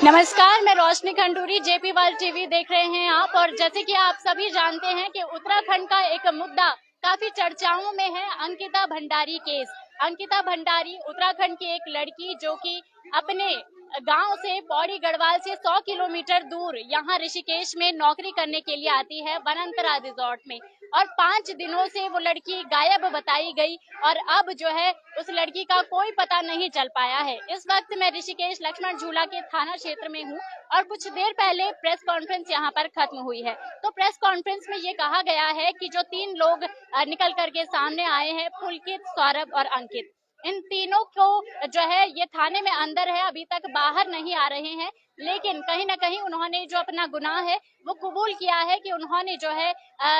नमस्कार, मैं रोशनी Khanduri, JP world TV देख रहे हैं आप। और जैसे कि आप सभी जानते हैं कि उत्तराखंड का एक मुद्दा काफी चर्चाओं में है, अंकिता भंडारी केस। अंकिता भंडारी उत्तराखंड की एक लड़की जो कि अपने गांव से पौड़ी गढ़वाल से 100 किलोमीटर दूर यहाँ ऋषिकेश में नौकरी करने के लिए आती है, वनांतरा रिजॉर्ट में। और 5 दिनों से वो लड़की गायब बताई गई और अब जो है उस लड़की का कोई पता नहीं चल पाया है। इस वक्त मैं ऋषिकेश लक्ष्मण झूला के थाना क्षेत्र में हूँ और कुछ देर पहले प्रेस कॉन्फ्रेंस यहाँ पर खत्म हुई है। तो प्रेस कॉन्फ्रेंस में ये कहा गया है कि जो 3 लोग निकल करके सामने आए हैं, पुलकित, सौरभ और अंकित, इन तीनों को जो है ये थाने में अंदर है, अभी तक बाहर नहीं आ रहे हैं। लेकिन कहीं ना कहीं उन्होंने जो अपना गुनाह है वो कबूल किया है कि उन्होंने जो है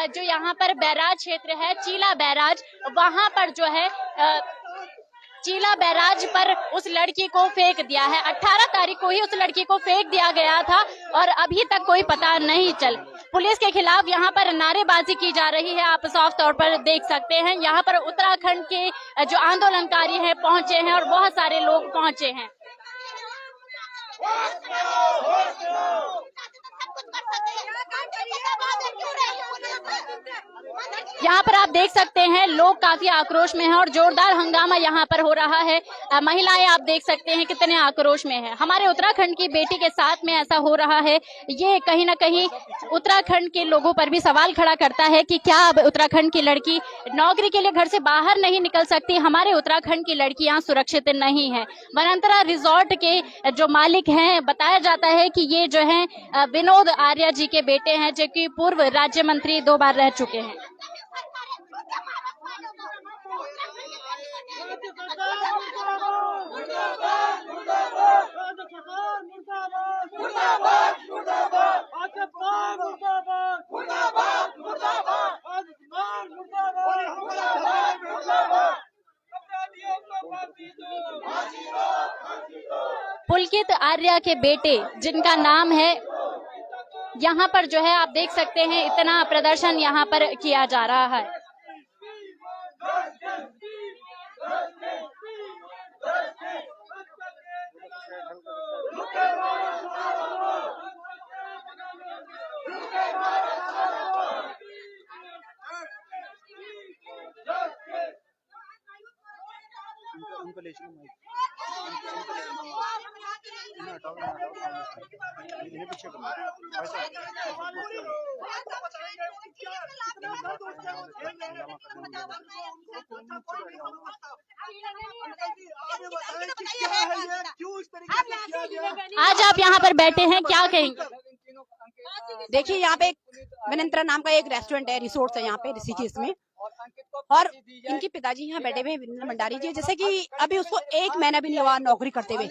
जो यहाँ पर बैराज क्षेत्र है, चीला बैराज, वहां पर जो है चीला बैराज पर उस लड़की को फेंक दिया है। 18 तारीख को ही उस लड़की को फेंक दिया गया था और अभी तक कोई पता नहीं चल। पुलिस के खिलाफ यहाँ पर नारेबाजी की जा रही है, आप साफ तौर पर देख सकते हैं। यहाँ पर उत्तराखंड के जो आंदोलनकारी हैं पहुंचे हैं और बहुत सारे लोग पहुंचे हैं। यहाँ पर आप देख सकते हैं लोग काफी आक्रोश में हैं और जोरदार हंगामा यहाँ पर हो रहा है। महिलाएं आप देख सकते हैं कितने आक्रोश में हैं। हमारे उत्तराखंड की बेटी के साथ में ऐसा हो रहा है, ये कहीं ना कहीं उत्तराखंड के लोगों पर भी सवाल खड़ा करता है कि क्या अब उत्तराखंड की लड़की नौकरी के लिए घर से बाहर नहीं निकल सकती? हमारे उत्तराखंड की लड़कियां सुरक्षित नहीं है। वनांतरा रिजॉर्ट के जो मालिक हैं, बताया जाता है कि ये जो है विनोद आर्या जी के बेटे हैं, जो कि पूर्व राज्य मंत्री 2 बार रह चुके हैं। पुलकित आर्या के बेटे जिनका नाम है, यहाँ पर जो है आप देख सकते हैं इतना प्रदर्शन यहाँ पर किया जा रहा है। आज आप यहाँ पर बैठे हैं, क्या कहेंगे? देखिए, यहाँ पे वनांतरा नाम का एक रेस्टोरेंट है, रिसोर्ट है यहाँ पे ऋषिकेश में, और इनके पिताजी यहाँ बैठे हुए विनोद भंडारी जी। जैसे कि अभी उसको 1 महीना भी नहीं हुआ नौकरी करते हुए,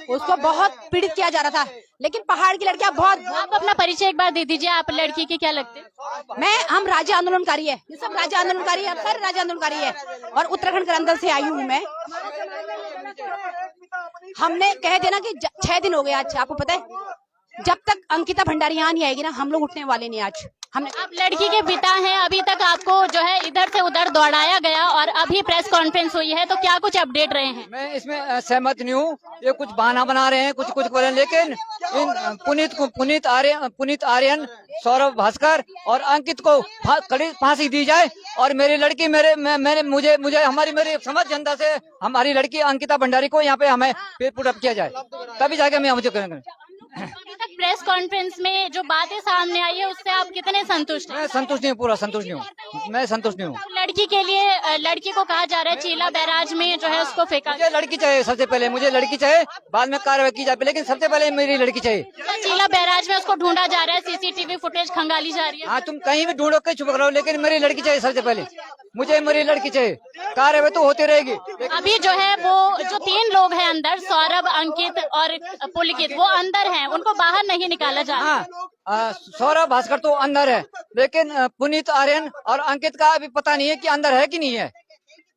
उसको बहुत पीड़ित किया जा रहा था। लेकिन पहाड़ की लड़कियां बहुत। आप अपना परिचय एक बार दे दीजिए, आप लड़की के क्या लगते हैं? हम राज्य आंदोलनकारी है, ये सब राज्य आंदोलनकारी है, सारे राज्य आंदोलनकारी है और उत्तराखंड के अंदर से आई हूँ मैं। हमने कह देना कि 6 दिन हो गए आज, आपको पता है, जब तक अंकिता भंडारी यहाँ नहीं आएगी ना, हम लोग उठने वाले नहीं। आज आप लड़की के पिता हैं, अभी तक आपको जो है इधर से उधर दौड़ाया गया और अभी प्रेस कॉन्फ्रेंस हुई है, तो क्या कुछ अपडेट रहे हैं? मैं इसमें सहमत नहीं हूँ। ये कुछ बहाना बना रहे हैं, कुछ कर रहे हैं, लेकिन इन पुनीत आर्यन, सौरभ भास्कर और अंकित को कड़ी फांसी दी जाए और मेरी लड़की मेरी समझ जनता से हमारी लड़की अंकिता भंडारी को यहाँ पे हमें पुट अप किया जाए, तभी जाके हम मुझे करेंगे। प्रेस कॉन्फ्रेंस में जो बातें सामने आई है उससे आप कितने संतुष्ट हैं? मैं संतुष्ट नहीं हूँ, पूरा संतुष्ट नहीं हूँ, मैं संतुष्ट नहीं हूँ। लड़की के लिए लड़की को कहा जा रहा है चीला बैराज में जो है उसको फेंका। मुझे लड़की चाहिए, सबसे पहले मुझे लड़की चाहिए, बाद में कार्रवाई की जाए, लेकिन सबसे पहले मेरी लड़की चाहिए। चीला बैराज में उसको ढूंढा जा रहा है, सीसीटीवी फुटेज खंगाली जा रही है। हाँ, तुम कहीं भी ढूंढो, कहीं छुप करो, लेकिन मेरी लड़की चाहिए सबसे पहले। मुझे मेरी लड़की चाहिए, कार्रवाई तो होती रहेगी। अभी जो है वो जो 3 लोग हैं अंदर, सौरभ, अंकित और पुलकित, वो अंदर हैं, उनको बाहर नहीं निकाला जा रहा। हाँ, सौरभ भास्कर तो अंदर है, लेकिन पुनीत आर्यन और अंकित का अभी पता नहीं है कि अंदर है कि नहीं है।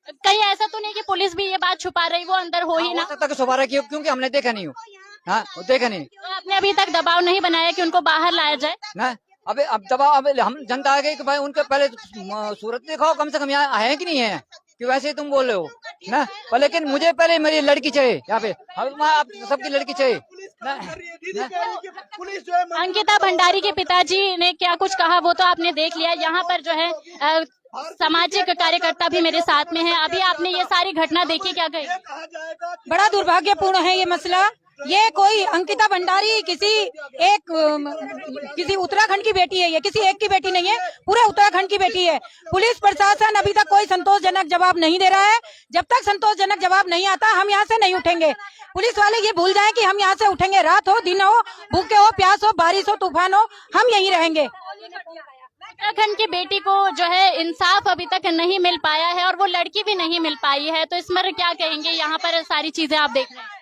कहीं ऐसा तो नहीं कि पुलिस भी ये बात छुपा रही, वो अंदर हो ही ना? तक छुपा रही, क्योंकि हमने देखा नहीं हो। हाँ, देखा नहीं। तो आपने अभी तक दबाव नहीं बनाया कि उनको बाहर लाया जाए? ना, अब दबाव, अब हम जनता आ गई कि भाई उनके पहले सूरत दिखाओ, कम से कम यहाँ है कि नहीं है, कि वैसे ही तुम बोल रहे हो। ना, पर लेकिन मुझे पहले मेरी लड़की चाहिए यहाँ पे, आप सबकी लड़की चाहिए ना, पुलिस जो है अंकिता भंडारी के पिताजी ने क्या कुछ कहा वो तो आपने देख लिया। यहाँ पर जो है सामाजिक कार्यकर्ता भी मेरे साथ में है। अभी आपने ये सारी घटना देखी, क्या कही? कहा जाएगा कि बड़ा दुर्भाग्यपूर्ण है ये मसला। ये कोई अंकिता भंडारी किसी उत्तराखंड की बेटी है, ये किसी एक की बेटी नहीं है, पूरे उत्तराखंड की बेटी है। पुलिस प्रशासन अभी तक कोई संतोषजनक जवाब नहीं दे रहा है। जब तक संतोषजनक जवाब नहीं आता हम यहाँ से नहीं उठेंगे। पुलिस वाले ये भूल जाएं कि हम यहाँ से उठेंगे। रात हो, दिन हो, भूखे हो, प्यास हो, बारिश हो, तूफान हो, हम यहीं रहेंगे। उत्तराखंड की बेटी को जो है इंसाफ अभी तक नहीं मिल पाया है और वो लड़की भी नहीं मिल पाई है, तो इस पर क्या कहेंगे? यहाँ पर सारी चीजें आप देख रहे हैं।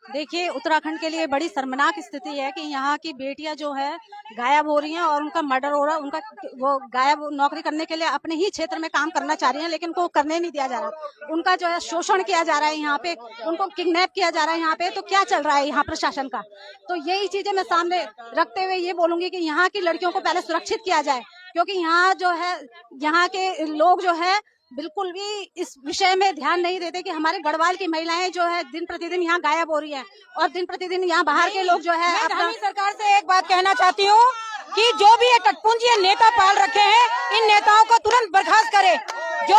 देखिए, उत्तराखंड के लिए बड़ी शर्मनाक स्थिति है कि यहाँ की बेटियां जो है गायब हो रही हैं और उनका मर्डर हो रहा है। उनका वो गायब नौकरी करने के लिए अपने ही क्षेत्र में काम करना चाह रही हैं, लेकिन उनको करने नहीं दिया जा रहा। उनका जो है शोषण किया जा रहा है यहाँ पे, उनको किडनैप किया जा रहा है यहाँ पे। तो क्या चल रहा है यहाँ प्रशासन का? तो यही चीजें मैं सामने रखते हुए ये बोलूंगी कि यहाँ की लड़कियों को पहले सुरक्षित किया जाए, क्योंकि यहाँ जो है यहाँ के लोग जो है बिल्कुल भी इस विषय में ध्यान नहीं देते कि हमारे गढ़वाल की महिलाएं जो है दिन प्रतिदिन यहाँ गायब हो रही हैं और दिन प्रतिदिन यहाँ बाहर के लोग जो है। अपना सरकार से एक बात कहना चाहती हूँ कि जो भी ये टटपुंजी नेता पाल रखे हैं, इन नेताओं को तुरंत बर्खास्त करे। जो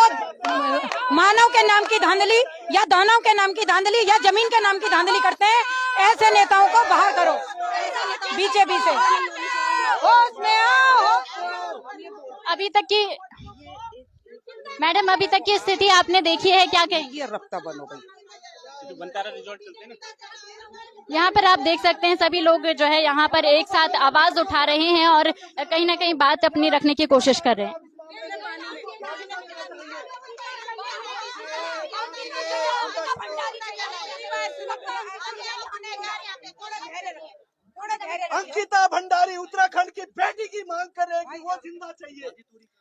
मानव के नाम की धांधली या दानव के नाम की धांधली या जमीन के नाम की धांधली करते हैं, ऐसे नेताओं को बाहर करो बीजेपी से। होश में आओ। अभी तक की मैडम, अभी तक की स्थिति आपने देखी है, क्या कहेंगी? ये रफ्ता बंद हो गई। तो बनतारा रिजॉर्ट चलते हैं ना, यहाँ पर आप देख सकते हैं सभी लोग जो है यहाँ पर एक साथ आवाज उठा रहे हैं और कहीं ना कहीं बात अपनी रखने की कोशिश कर रहे हैं। अंकिता भंडारी उत्तराखंड की बेटी की मांग कर रहे हैं कि वो जिंदा चाहिए।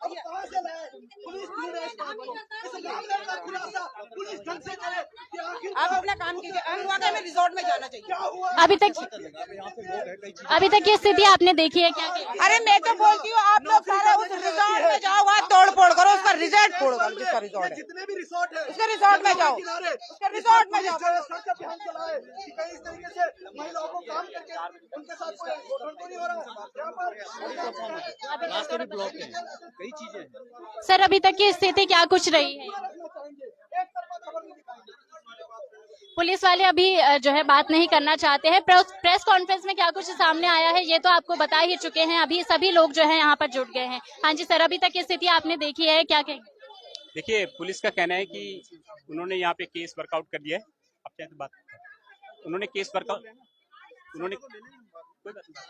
अब कहां से लाए? पुलिस ढूंढ रही है इस मामले का खुलासा पुलिस ढंग से करे कि आखिर आप अपना काम कीजिए। वाकई में रिजॉर्ट में जाना चाहिए। क्या हुआ? अभी तक की स्थिति आपने देखी है, क्या कहेंगे? अरे मैं तो बोलती हूँ आप लोग सारे उस रिजॉर्ट में जाओ, वहाँ तोड़ फोड़ करो, उसका रिजॉर्ट फोड़ करो, जिसका रिजॉर्ट है, जितने भी रिसोर्ट है उसके रिजॉर्ट में जाओ, उसके रिजॉर्ट में जाओ। सख्त अभियान चलाए कि कहीं इस तरीके से महिलाओं को काम करके उनके साथ कोई शोषण तो नहीं हो रहा है यहाँ पर। रास्ते भी ब्लॉक हैं, कई चीजें हैं। सर, अभी तक की स्थिति क्या कुछ रही है? पुलिस वाले अभी जो है बात नहीं करना चाहते हैं। प्रेस कॉन्फ्रेंस में क्या कुछ सामने आया है ये तो आपको बता ही चुके हैं। अभी सभी लोग जो है यहाँ पर जुट गए हैं। हाँ जी सर, अभी तक की स्थिति आपने देखी है, क्या कहेंगे? देखिए, पुलिस का कहना है कि उन्होंने यहाँ पे केस वर्कआउट कर दिया है। अब चाहे तो बात, उन्होंने केस वर्कआउट, उन्होंने कोई बात नहीं,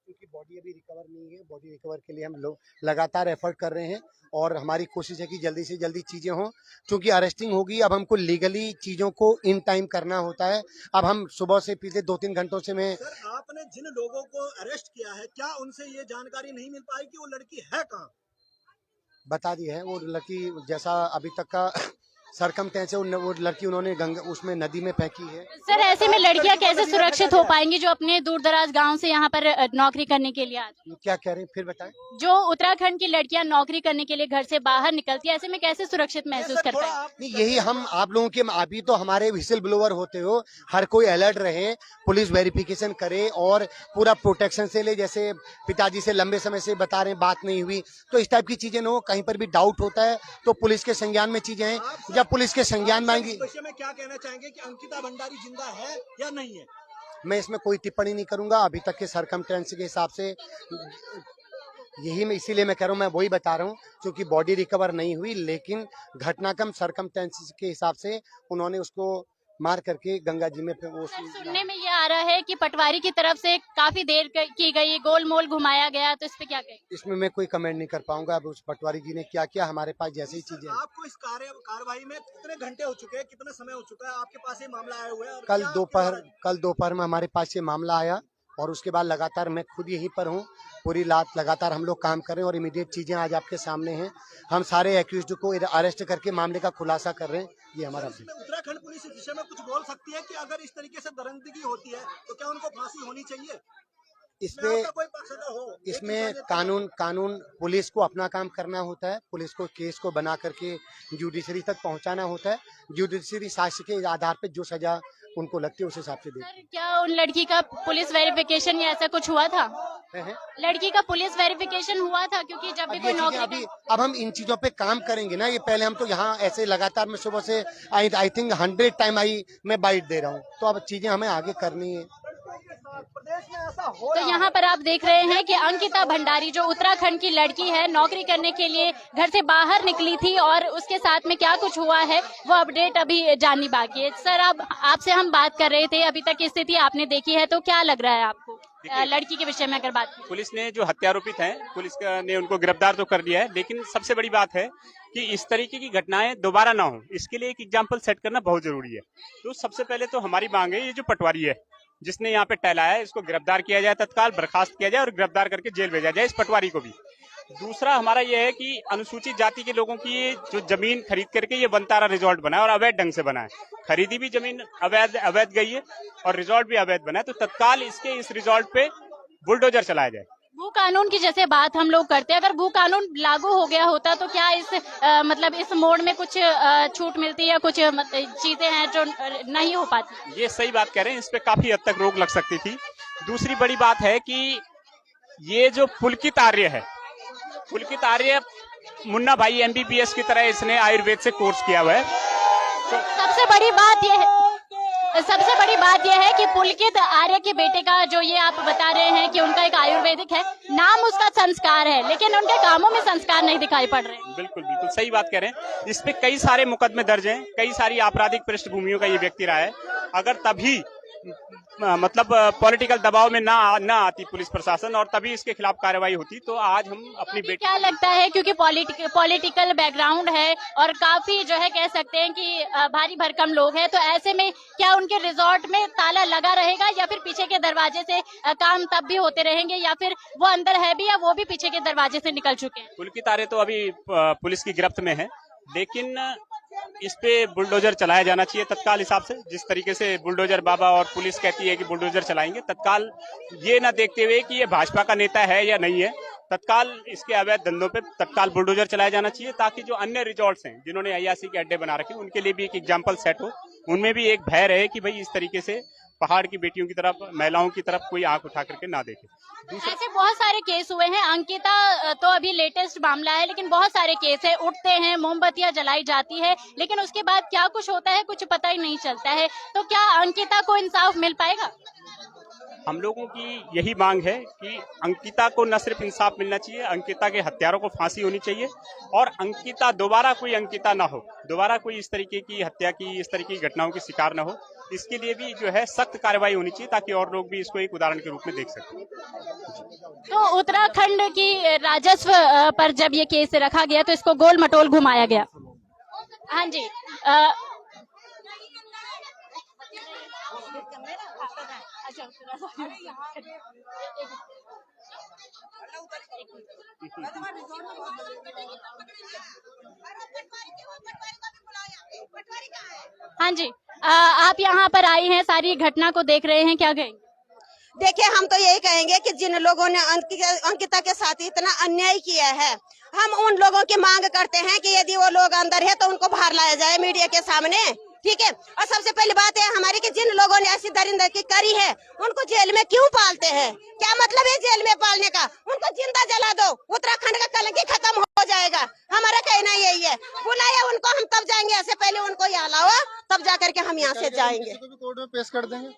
क्योंकि बॉडी अभी रिकवर नहीं है। बॉडी रिकवर के लिए हम लोग लगातार एफर्ट कर रहे हैं और हमारी कोशिश है कि जल्दी से जल्दी चीजें हों, क्योंकि अरेस्टिंग होगी। अब हमको लीगली चीजों को इन टाइम करना होता है। अब हम सुबह से पिछले 2-3 घंटों से मैं सर, आपने जिन लोगों को अरेस्ट किया है, क्या उनसे ये जानकारी नहीं मिल पाई कि वो लड़की है कहाँ? बता दी है। वो लड़की जैसा अभी तक का सरकमस्टेंस है, वो लड़की उन्होंने गंगा उसमें नदी में फेंकी है। सर, ऐसे में लड़कियां कैसे सुरक्षित हो पाएंगी जो अपने दूर दराज गाँव से यहाँ पर नौकरी करने के लिए आती हैं? क्या कह रहे हैं, फिर बताएं। जो उत्तराखंड की लड़कियां नौकरी करने के लिए घर से बाहर निकलती है, ऐसे में कैसे सुरक्षित महसूस कर पाएंगी? नहीं, यही हम आप लोगों के, अभी तो हमारे व्हिसल ब्लोअर होते हो, हर कोई अलर्ट रहे, पुलिस वेरिफिकेशन करे और पूरा प्रोटेक्शन से ले। जैसे पिताजी से लंबे समय से बता रहे हैं, बात नहीं हुई, तो इस टाइप की चीजें न हो। कहीं पर भी डाउट होता है तो पुलिस के संज्ञान में चीजें हैं। जब पुलिस के संज्ञान में आएंगी, इस विषय में क्या कहना चाहेंगे कि अंकिता भंडारी जिंदा है या नहीं है? मैं इसमें कोई टिप्पणी नहीं करूंगा। अभी तक के सरकमस्टेंस के हिसाब से यही मैं, इसीलिए मैं कह रहा हूँ, मैं वही बता रहा हूँ, क्योंकि बॉडी रिकवर नहीं हुई, लेकिन घटनाक्रम सरकमस्टेंसेस के हिसाब से उन्होंने उसको मार करके गंगा जी में वो। सुनने में ये आ रहा है कि पटवारी की तरफ से काफी देर की गई, गोलमोल घुमाया गया, तो इस पे क्या कहें? इसमें मैं कोई कमेंट नहीं कर पाऊंगा। अब उस पटवारी जी ने क्या किया, हमारे पास जैसी चीजें। आपको इस कार्रवाई में कितने घंटे हो चुके हैं, कितना समय हो चुका है आपके पास ये मामला आया हुआ है? और कल दोपहर में हमारे पास ये मामला आया और उसके बाद लगातार मैं खुद यहीं पर हूँ। पूरी रात लगातार हम लोग काम कर रहे हैं और इमीडिएट चीजें आज आपके सामने हैं। हम सारे एक्यूज्ड को अरेस्ट करके मामले का खुलासा कर रहे हैं। ये हमारा उत्तराखंड पुलिस इस विषय में कुछ बोल सकती है कि अगर इस तरीके से दरिंदगी होती है तो क्या उनको फांसी होनी चाहिए? इसमें कानून पुलिस को अपना काम करना होता है, पुलिस को केस को बना करके जुडिशरी तक पहुंचाना होता है, जुडिशरी साक्ष्य के आधार पे जो सजा उनको लगती है उस हिसाब से देती सर क्या उन लड़की का पुलिस वेरिफिकेशन या ऐसा कुछ हुआ था? है। लड़की का पुलिस वेरिफिकेशन हुआ था? क्योंकि जब भी कोई नौकरी अब हम इन चीजों पे काम करेंगे ना, ये पहले हम तो यहाँ ऐसे लगातार मैं सुबह से आई थिंक 100 टाइम मैं बाइट दे रहा हूँ, तो अब चीजें हमें आगे करनी है। प्रदेश में ऐसा हो तो यहाँ पर आप देख रहे हैं कि अंकिता भंडारी जो उत्तराखंड की लड़की है, नौकरी करने के लिए घर से बाहर निकली थी और उसके साथ में क्या कुछ हुआ है वो अपडेट अभी जाननी बाकी है। सर अब आपसे हम बात कर रहे थे, अभी तक की स्थिति आपने देखी है, तो क्या लग रहा है आपको लड़की के विषय में अगर बात करें? पुलिस ने जो हत्यारोपित हैं, पुलिस ने उनको गिरफ्तार तो कर लिया है, लेकिन सबसे बड़ी बात है कि इस तरीके की घटनाएं दोबारा ना हो, इसके लिए एक एग्जाम्पल सेट करना बहुत जरूरी है। तो सबसे पहले तो हमारी मांग है, ये जो पटवारी है जिसने यहाँ पे टहलाया है, इसको गिरफ्तार किया जाए, तत्काल बर्खास्त किया जाए और गिरफ्तार करके जेल भेजा जाए इस पटवारी को भी। दूसरा हमारा ये है कि अनुसूचित जाति के लोगों की जो जमीन खरीद करके ये बनतारा रिजॉर्ट बना है और अवैध ढंग से बना है, खरीदी भी जमीन अवैध गई है और रिजॉर्ट भी अवैध बना है, तो तत्काल इस रिजॉर्ट पे बुलडोजर चलाया जाए। भू कानून की जैसे बात हम लोग करते हैं, अगर भू कानून लागू हो गया होता तो क्या मतलब इस मोड़ में कुछ छूट मिलती या कुछ चीजें हैं जो नहीं हो पाती? ये सही बात कह रहे हैं, इस पे काफी हद तक रोक लग सकती थी। दूसरी बड़ी बात है कि ये जो पुलकित आर्य है, पुलकित आर्य मुन्ना भाई MBBS की तरह इसने आयुर्वेद से कोर्स किया हुआ है। तो सबसे बड़ी बात यह है कि पुलकित आर्य के बेटे का जो ये आप बता रहे हैं कि उनका एक आयुर्वेदिक है, नाम उसका संस्कार है, लेकिन उनके कामों में संस्कार नहीं दिखाई पड़ रहे। बिल्कुल सही बात कह रहे हैं। इस पे कई सारे मुकदमे दर्ज हैं, कई सारी आपराधिक पृष्ठभूमियों का ये व्यक्ति रहा है। अगर तभी मतलब पॉलिटिकल दबाव में ना आती पुलिस प्रशासन और तभी इसके खिलाफ कार्रवाई होती, तो आज हम अपनी बेटी। क्या लगता है, क्योंकि पॉलिटिकल बैकग्राउंड है और काफी जो है कह सकते हैं कि भारी भरकम लोग हैं, तो ऐसे में क्या उनके रिजॉर्ट में ताला लगा रहेगा या फिर पीछे के दरवाजे से काम तब भी होते रहेंगे, या फिर वो अंदर है भी या वो भी पीछे के दरवाजे से निकल चुके हैं? पुलकित आर्य तो अभी पुलिस की गिरफ्त में है, लेकिन इस पे बुलडोजर चलाया जाना चाहिए तत्काल हिसाब से। जिस तरीके से बुलडोजर बाबा और पुलिस कहती है कि बुलडोजर चलाएंगे, तत्काल ये ना देखते हुए कि ये भाजपा का नेता है या नहीं है, तत्काल इसके अवैध धंधों पे तत्काल बुलडोजर चलाया जाना चाहिए, ताकि जो अन्य रिजॉर्ट्स हैं जिन्होंने अय्यासी के अड्डे बना रखे उनके लिए भी एक एग्जाम्पल सेट हो, उनमें भी एक भय रहे कि भाई इस तरीके से पहाड़ की बेटियों की तरफ, महिलाओं की तरफ कोई आंख उठा करके ना देखे। ऐसे बहुत सारे केस हुए हैं, अंकिता तो अभी लेटेस्ट मामला है, लेकिन बहुत सारे केस है, उठते हैं, मोमबत्तियां जलाई जाती है, लेकिन उसके बाद क्या कुछ होता है कुछ पता ही नहीं चलता है। तो क्या अंकिता को इंसाफ मिल पाएगा? हम लोगों की यही मांग है कि अंकिता को न सिर्फ इंसाफ मिलना चाहिए, अंकिता के हत्यारों को फांसी होनी चाहिए और अंकिता दोबारा कोई अंकिता ना हो, दोबारा कोई इस तरीके की हत्या की, इस तरीके की घटनाओं की शिकार न हो। इसके लिए भी जो है सख्त कार्रवाई होनी चाहिए, ताकि और लोग भी इसको एक उदाहरण के रूप में देख सकें। तो उत्तराखंड की राजस्व पर जब ये केस रखा गया तो इसको गोल मटोल घुमाया गया। हाँ जी, हाँ जी, आप यहाँ पर आई हैं, सारी घटना को देख रहे हैं, क्या कहेंगे? देखिए, हम तो यही कहेंगे कि जिन लोगों ने अंकिता के साथ इतना अन्याय किया है, हम उन लोगों की मांग करते हैं कि यदि वो लोग अंदर है तो उनको बाहर लाया जाए मीडिया के सामने, ठीक है। और सबसे पहली बात है हमारी कि जिन लोगों ने ऐसी दरिंदगी करी है उनको जेल में क्यों पालते हैं? क्या मतलब है जेल में पालने का? उनको जिंदा जला दो, उत्तराखंड का कलंक ही खत्म हो जाएगा। हमारा कहना यही है, बुलाया उनको, हम तब जाएंगे, ऐसे पहले उनको यहाँ लाओ, तब जा करके हम यहाँ से जाएंगे। कोर्ट में पेश कर देंगे,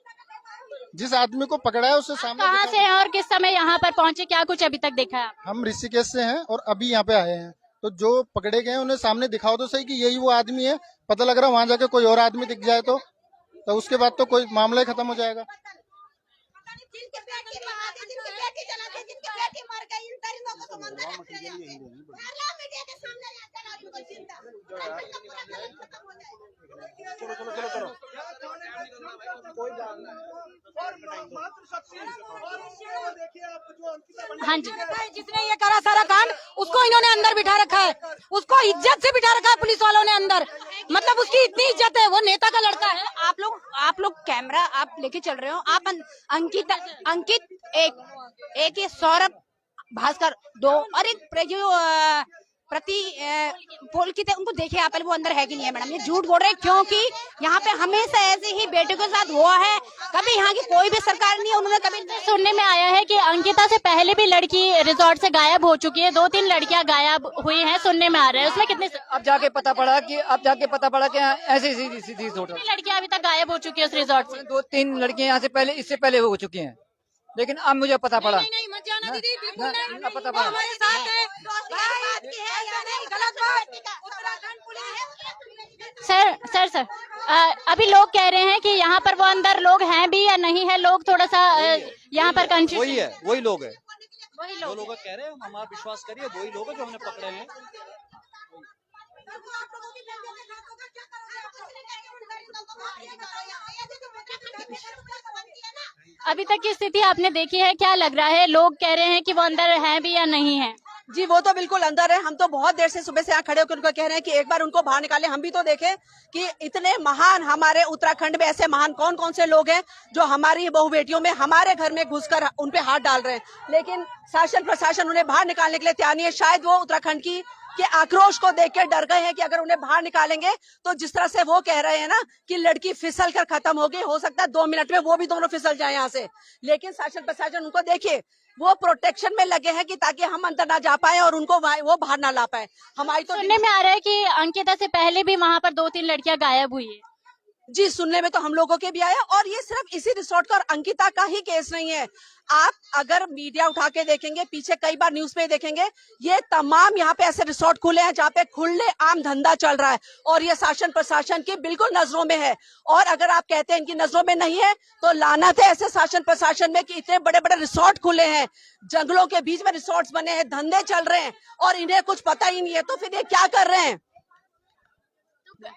जिस आदमी को पकड़ा है उससे सामने। कहाँ से हैं और किस समय यहाँ पर पहुँचे, क्या कुछ अभी तक देखा है? हम ऋषिकेश से हैं और अभी यहाँ पे आए हैं, तो जो पकड़े गए उन्हें सामने दिखाओ तो सही कि यही वो आदमी है। पता लग रहा है वहाँ जाके कोई और आदमी दिख जाए तो उसके बाद तो कोई मामला ही खत्म हो जाएगा। हाँ जी, जिसने ये करा सारा कांड उसको इन्होंने अंदर बिठा रखा है, उसको इज्जत से बिठा रखा है पुलिस वालों ने अंदर, मतलब उसकी इतनी इज्जत है, वो नेता का लड़का है। आप लोग कैमरा आप लेके चल रहे हो, आप अंकित एक ये सौरभ भास्कर 2 और एक जो पोल की थे उनको देखिए आप, वो अंदर है कि नहीं है। मैडम ये झूठ बोल रहे हैं, क्योंकि यहाँ पे हमेशा ऐसे ही बेटे के साथ हुआ है, कभी यहाँ की कोई भी सरकार नहीं है, उन्होंने कभी सुनने में आया है कि अंकिता से पहले भी लड़की रिजॉर्ट से गायब हो चुकी है, 2-3 लड़कियां गायब हुई हैं, सुनने में आ रहा है। उसमें कितने अब जाके पता पड़ा कि ऐसी सीधी लड़कियां अभी तक गायब हो चुकी है उस रिजॉर्ट से? 2-3 लड़कियां यहाँ से इससे पहले हो चुकी हैं, लेकिन अब मुझे पता पड़ा। नहीं मत जाना दीदी, बिल्कुल नहीं, अब पता पड़ा। हमारे साथ है। गलत बात। सर अभी लोग कह रहे हैं कि यहाँ पर वो अंदर लोग हैं भी या नहीं है, लोग थोड़ा सा यहाँ पर कंफ्यूज। वही लोग है वही जो लोग लोग कह रहे हैं, हम आप विश्वास करिए वही लोग हैं जो हमने पकड़े हैं। अभी तक की स्थिति आपने देखी है, क्या लग रहा है? लोग कह रहे हैं कि वो अंदर हैं भी या नहीं है? जी वो तो बिल्कुल अंदर है। हम तो बहुत देर से सुबह से यहाँ खड़े होकर उनको कह रहे हैं कि एक बार उनको बाहर निकालें। हम भी तो देखें कि इतने महान हमारे उत्तराखंड में ऐसे महान कौन कौन से लोग हैं जो हमारी बहू बेटियों में हमारे घर में घुसकर उन पे हाथ डाल रहे हैं, लेकिन शासन प्रशासन उन्हें बाहर निकालने के लिए तैयार नहीं है। शायद वो उत्तराखंड के आक्रोश को देख के डर गए हैं कि अगर उन्हें बाहर निकालेंगे तो जिस तरह से वो कह रहे हैं ना कि लड़की फिसल कर खत्म हो गई, हो सकता है 2 मिनट में वो भी दोनों फिसल जाए यहाँ से। लेकिन शासन प्रशासन उनको देखिए वो प्रोटेक्शन में लगे हैं कि ताकि हम अंदर ना जा पाए और उनको वो बाहर ना ला पाए। हमारी तो सुनने में आ रहा है कि अंकिता से पहले भी वहाँ पर 2-3 लड़कियां गायब हुई है। जी सुनने में तो हम लोगों के भी आया, और ये सिर्फ इसी रिसोर्ट का और अंकिता का ही केस नहीं है। आप अगर मीडिया उठा के देखेंगे, पीछे कई बार न्यूज पे देखेंगे, ये तमाम यहाँ पे ऐसे रिसोर्ट खुले हैं जहाँ पे खुले आम धंधा चल रहा है, और ये शासन प्रशासन की बिल्कुल नजरों में है। और अगर आप कहते हैं इनकी नजरों में नहीं है तो लानत है ऐसे शासन प्रशासन में कि इतने बड़े बड़े रिसोर्ट खुले हैं, जंगलों के बीच में रिसोर्ट बने हैं, धंधे चल रहे हैं, और इन्हें कुछ पता ही नहीं है। तो फिर ये क्या कर रहे हैं?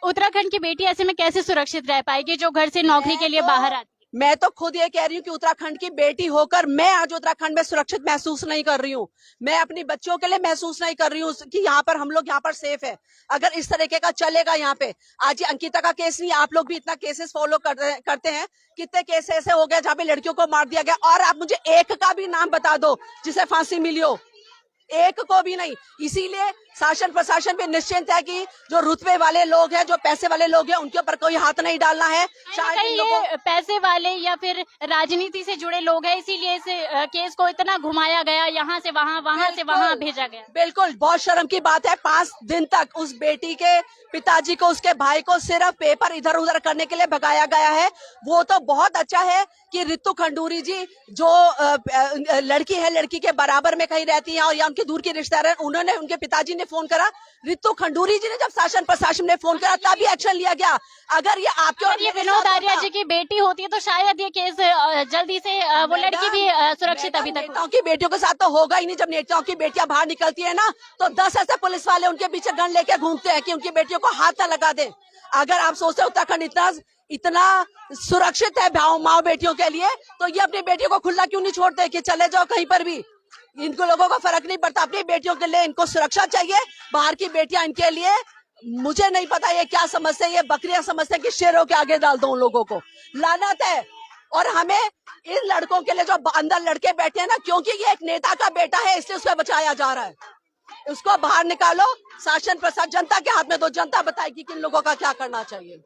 उत्तराखंड की बेटी ऐसे में कैसे सुरक्षित रह पाएगी जो घर से नौकरी के लिए बाहर आती है? मैं तो खुद ये कह रही हूँ कि उत्तराखंड की बेटी होकर मैं आज उत्तराखंड में सुरक्षित महसूस नहीं कर रही हूँ। मैं अपनी बच्चियों के लिए महसूस नहीं कर रही हूँ कि यहाँ पर हम लोग यहाँ पर सेफ है। अगर इस तरीके का चलेगा यहाँ पे, आज ये अंकिता का केस नहीं, आप लोग भी इतना केसेस फॉलो करते हैं, कितने केस ऐसे हो गए जहाँ पे लड़कियों को मार दिया गया। और आप मुझे एक का भी नाम बता दो जिसे फांसी मिली हो, एक को भी नहीं। इसीलिए शासन प्रशासन भी निश्चिंत है कि जो रुतबे वाले लोग हैं, जो पैसे वाले लोग हैं, उनके ऊपर कोई हाथ नहीं डालना है। शायद इन लोगों ये पैसे वाले या फिर राजनीति से जुड़े लोग हैं, इसीलिए इस केस को इतना घुमाया गया, यहाँ से वहाँ, वहाँ से वहाँ भेजा गया। बिल्कुल बहुत शर्म की बात है। 5 दिन तक उस बेटी के पिताजी को, उसके भाई को सिर्फ पेपर इधर उधर करने के लिए भगाया गया है। वो तो बहुत अच्छा है कि रितु खंडूरी जी जो लड़की है, लड़की के बराबर में कहीं रहती है और या उनके दूर की रिश्तेदार है, उन्होंने, उनके पिताजी ने फोन करा, रितु खंडूरी जी ने जब शासन प्रशासन ने फोन करा तभी एक्शन लिया गया। अगर ये आपके और ये विनोद आर्या जी की बेटी होती है तो शायद ये केस जल्दी से वो लड़की भी सुरक्षित अभी तक। नेताओं की बेटियों के साथ तो होगा ही नहीं। जब नेताओं की बेटियां बाहर निकलती है ना तो 10 ऐसे पुलिस वाले उनके पीछे गन लेके घूमते हैं कि उनकी बेटियों को हाथ न लगा दें। अगर आप सोचते हैं उत्तराखंड इतना सुरक्षित है माँ बेटियों के लिए, तो ये अपनी बेटियों को खुला क्यों नहीं छोड़ते कि चले जाओ कहीं पर भी? इनको लोगों को फर्क नहीं पड़ता। अपनी बेटियों के लिए इनको सुरक्षा चाहिए, बाहर की बेटियां इनके लिए, मुझे नहीं पता ये क्या समझते हैं, ये बकरियां समझते हैं कि शेरों के आगे डाल दो उन लोगों को। लानत है। और हमें इन लड़कों के लिए जो अंदर लड़के बैठे हैं ना, क्योंकि ये एक नेता का बेटा है इसलिए उसको बचाया जा रहा है, उसको बाहर निकालो। शासन प्रशासन जनता के हाथ में दो, जनता बताएगी कि इन लोगों का क्या करना चाहिए।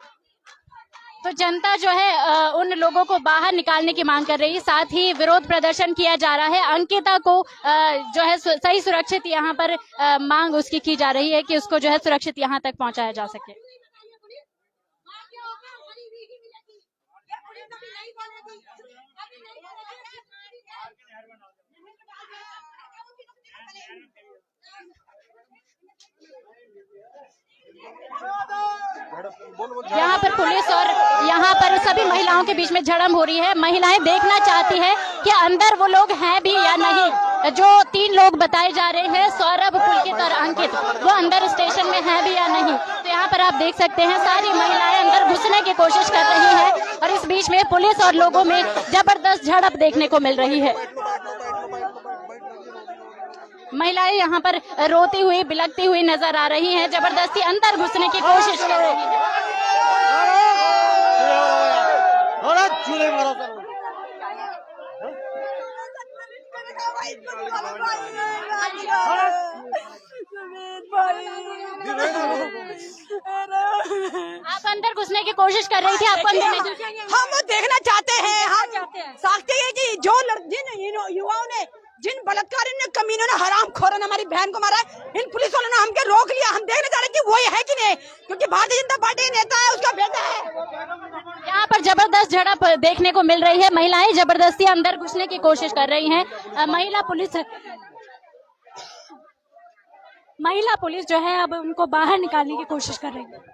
तो जनता जो है उन लोगों को बाहर निकालने की मांग कर रही है। साथ ही विरोध प्रदर्शन किया जा रहा है। अंकिता को जो है सही सुरक्षित यहाँ पर मांग उसकी की जा रही है कि उसको जो है सुरक्षित यहाँ तक पहुँचाया जा सके। यहाँ पर पुलिस और यहाँ पर सभी महिलाओं के बीच में झड़प हो रही है। महिलाएं देखना चाहती है कि अंदर वो लोग हैं भी या नहीं। जो 3 लोग बताए जा रहे हैं, सौरभ, पुलकित और अंकित, वो अंदर स्टेशन में हैं भी या नहीं। तो यहाँ पर आप देख सकते हैं सारी महिलाएं अंदर घुसने की कोशिश कर रही हैं और इस बीच में पुलिस और लोगों में जबरदस्त झड़प देखने को मिल रही है। महिलाएं यहाँ पर रोती हुई बिलखती हुई नजर आ रही हैं, जबरदस्ती अंदर घुसने की कोशिश कर रही हैं। आप अंदर घुसने की कोशिश कर रही थी, आपको अंदर नहीं घुसेंगे? हम देखना चाहते हैं, हम चाहते हैं कि जो जिन युवाओं ने, जिन बलात्कारी ने, कमीनों ने, हरामखोरों ने हमारी बहन को मारा है, इन पुलिस वालों ने हमके रोक लिया। हम देखना चाह रहे हैं कि वो है कि नहीं, क्योंकि भारतीय जनता पार्टी नेता है, उसका बेटा है। यहाँ पर जबरदस्त झड़प देखने को मिल रही है, महिलाएं जबरदस्ती अंदर घुसने की कोशिश कर रही हैं। महिला पुलिस जो है अब उनको बाहर निकालने की कोशिश कर रही है।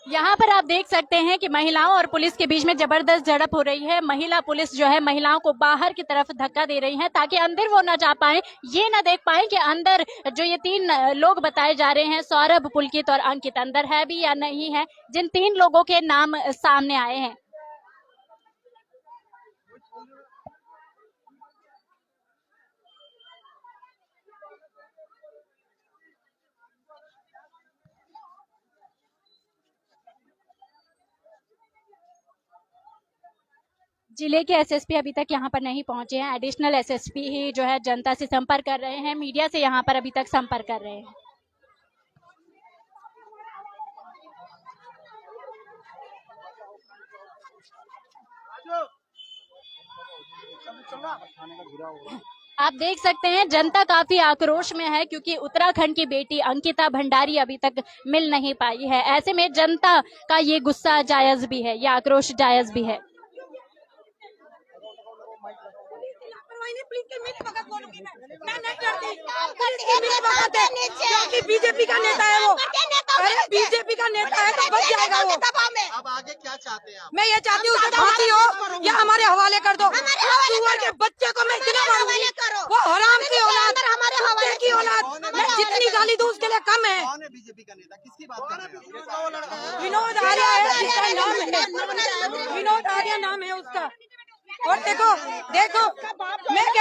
यहाँ पर आप देख सकते हैं कि महिलाओं और पुलिस के बीच में जबरदस्त झड़प हो रही है। महिला पुलिस जो है महिलाओं को बाहर की तरफ धक्का दे रही है ताकि अंदर वो न जा पाए, ये न देख पाए कि अंदर जो ये 3 लोग बताए जा रहे हैं, सौरभ, पुलकित और अंकित, अंदर है भी या नहीं है, जिन 3 लोगों के नाम सामने आए हैं। जिले के एसएसपी अभी तक यहाँ पर नहीं पहुंचे हैं। एडिशनल एसएसपी ही जो है जनता से संपर्क कर रहे हैं, मीडिया से यहाँ पर अभी तक संपर्क कर रहे हैं। आप देख सकते हैं जनता काफी आक्रोश में है, क्योंकि उत्तराखंड की बेटी अंकिता भंडारी अभी तक मिल नहीं पाई है। ऐसे में जनता का ये गुस्सा जायज भी है, ये आक्रोश जायज भी है। बीजेपी का नेता है वो, अरे बीजेपी का नेता है तो बच जाएगा वो। अब आगे क्या चाहते हैं आप? मैं ये चाहती हूँ उसको फांसी हो या हमारे हवाले कर दो। सुअर के बच्चे को मैं इतना मारूंगी, वो हराम की औलाद, कुत्ते की औलाद, मैं जितनी गाली दूं उसके लिए कम है। कौन है बीजेपी का नेता? किसकी बात कर रहे हैं? विनोद आर्या है जिसका नाम है, विनोद आर्या नाम है उसका। और देखो मैं